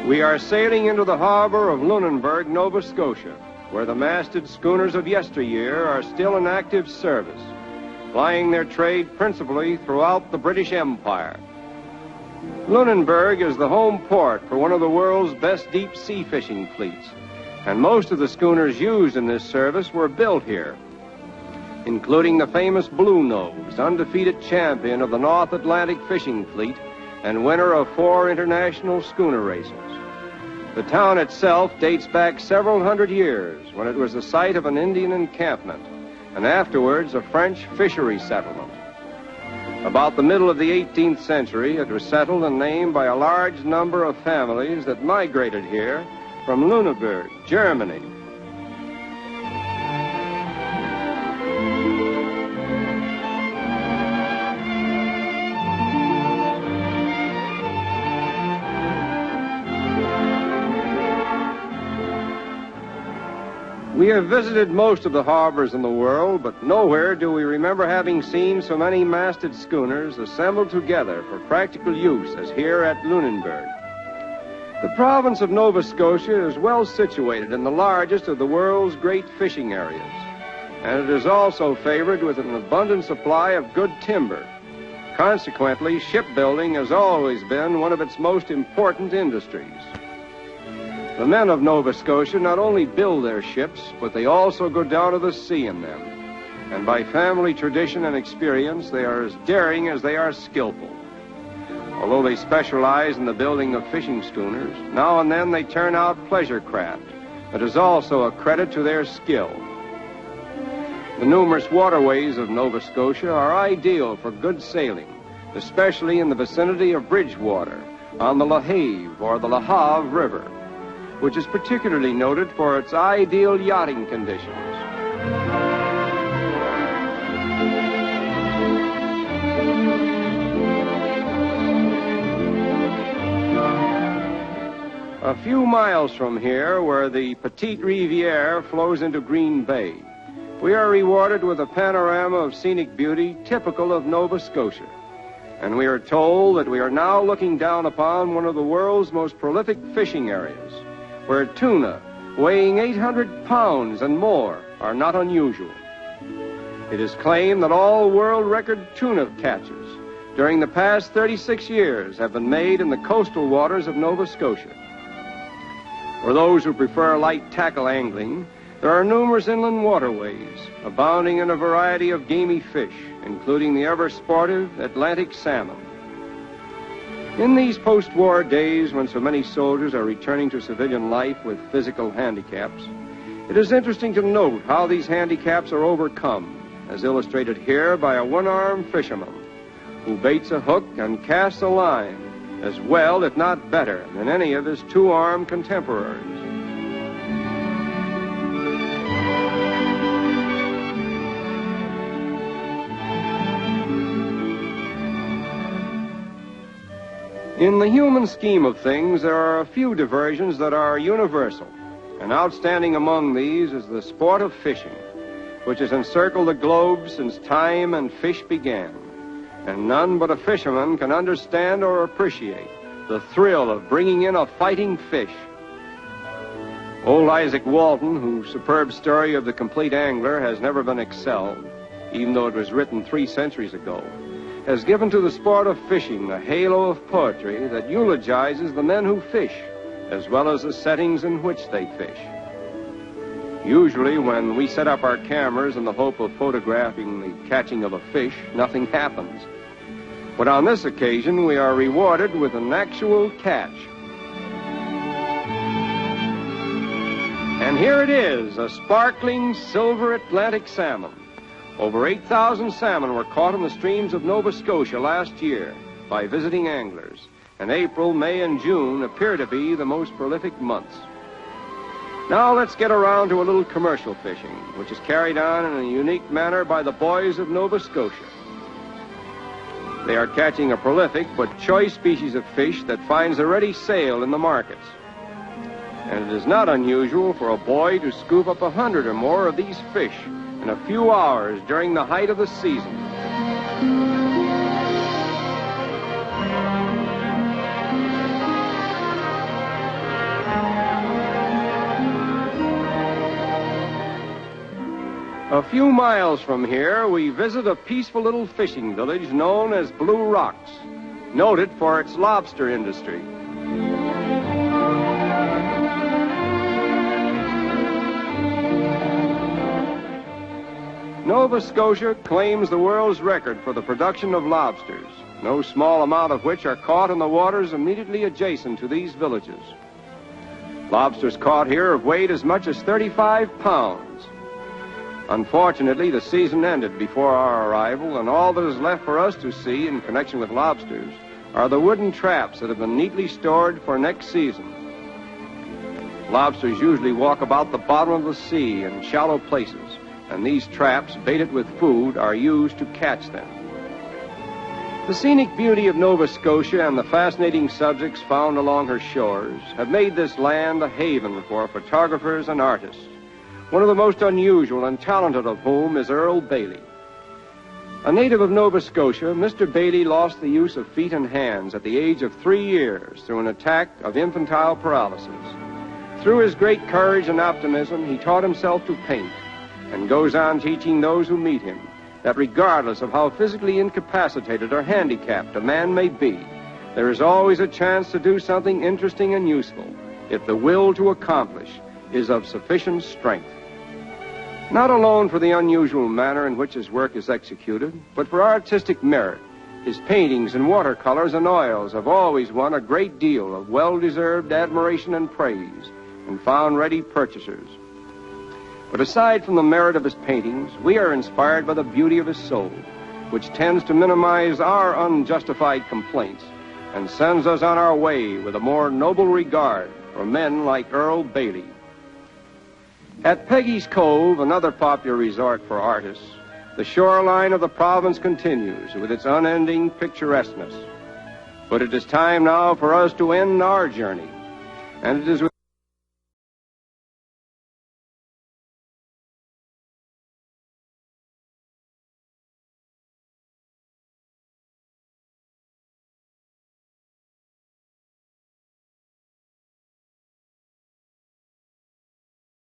We are sailing into the harbor of Lunenburg, Nova Scotia, where the masted schooners of yesteryear are still in active service, plying their trade principally throughout the British Empire. Lunenburg is the home port for one of the world's best deep-sea fishing fleets, and most of the schooners used in this service were built here, including the famous Blue Nose, undefeated champion of the North Atlantic fishing fleet and winner of 4 international schooner races. The town itself dates back several hundred years when it was the site of an Indian encampment and afterwards a French fishery settlement. About the middle of the 18th century, it was settled and named by a large number of families that migrated here from Lunenburg, Germany. We have visited most of the harbors in the world, but nowhere do we remember having seen so many masted schooners assembled together for practical use as here at Lunenburg. The province of Nova Scotia is well situated in the largest of the world's great fishing areas, and it is also favored with an abundant supply of good timber. Consequently, shipbuilding has always been one of its most important industries. The men of Nova Scotia not only build their ships, but they also go down to the sea in them. And by family tradition and experience, they are as daring as they are skillful. Although they specialize in the building of fishing schooners, now and then they turn out pleasure craft. That is also a credit to their skill. The numerous waterways of Nova Scotia are ideal for good sailing, especially in the vicinity of Bridgewater, on the Lahave or the Lahave River, which is particularly noted for its ideal yachting conditions. A few miles from here, where the Petite Riviere flows into Green Bay, we are rewarded with a panorama of scenic beauty typical of Nova Scotia. And we are told that we are now looking down upon one of the world's most prolific fishing areas, where tuna weighing 800 pounds and more are not unusual. It is claimed that all world record tuna catches during the past 36 years have been made in the coastal waters of Nova Scotia. For those who prefer light tackle angling, there are numerous inland waterways abounding in a variety of gamey fish, including the ever-sportive Atlantic salmon. In these post-war days, when so many soldiers are returning to civilian life with physical handicaps, it is interesting to note how these handicaps are overcome, as illustrated here by a one-armed fisherman who baits a hook and casts a line as well, if not better, than any of his two-armed contemporaries. In the human scheme of things, there are a few diversions that are universal, and outstanding among these is the sport of fishing, which has encircled the globe since time and fish began. And none but a fisherman can understand or appreciate the thrill of bringing in a fighting fish. Old Isaac Walton, whose superb story of the complete angler has never been excelled, even though it was written 3 centuries ago, has given to the sport of fishing a halo of poetry that eulogizes the men who fish, as well as the settings in which they fish. Usually, when we set up our cameras in the hope of photographing the catching of a fish, nothing happens. But on this occasion, we are rewarded with an actual catch. And here it is, a sparkling silver Atlantic salmon. Over 8,000 salmon were caught in the streams of Nova Scotia last year by visiting anglers, and April, May, and June appear to be the most prolific months. Now let's get around to a little commercial fishing, which is carried on in a unique manner by the boys of Nova Scotia. They are catching a prolific but choice species of fish that finds a ready sale in the markets. And it is not unusual for a boy to scoop up 100 or more of these fish in a few hours during the height of the season. A few miles from here, we visit a peaceful little fishing village known as Blue Rocks, noted for its lobster industry. Nova Scotia claims the world's record for the production of lobsters, no small amount of which are caught in the waters immediately adjacent to these villages. Lobsters caught here have weighed as much as 35 pounds. Unfortunately, the season ended before our arrival, and all that is left for us to see in connection with lobsters are the wooden traps that have been neatly stored for next season. Lobsters usually walk about the bottom of the sea in shallow places, and these traps, baited with food, are used to catch them. The scenic beauty of Nova Scotia and the fascinating subjects found along her shores have made this land a haven for photographers and artists, one of the most unusual and talented of whom is Earl Bailey. A native of Nova Scotia, Mr. Bailey lost the use of feet and hands at the age of 3 years through an attack of infantile paralysis. Through his great courage and optimism, he taught himself to paint, and goes on teaching those who meet him that regardless of how physically incapacitated or handicapped a man may be, there is always a chance to do something interesting and useful if the will to accomplish is of sufficient strength. Not alone for the unusual manner in which his work is executed, but for artistic merit, his paintings in watercolors and oils have always won a great deal of well-deserved admiration and praise and found ready purchasers. But aside from the merit of his paintings, we are inspired by the beauty of his soul, which tends to minimize our unjustified complaints and sends us on our way with a more noble regard for men like Earl Bailey. At Peggy's Cove, another popular resort for artists, the shoreline of the province continues with its unending picturesqueness. But it is time now for us to end our journey, and it is with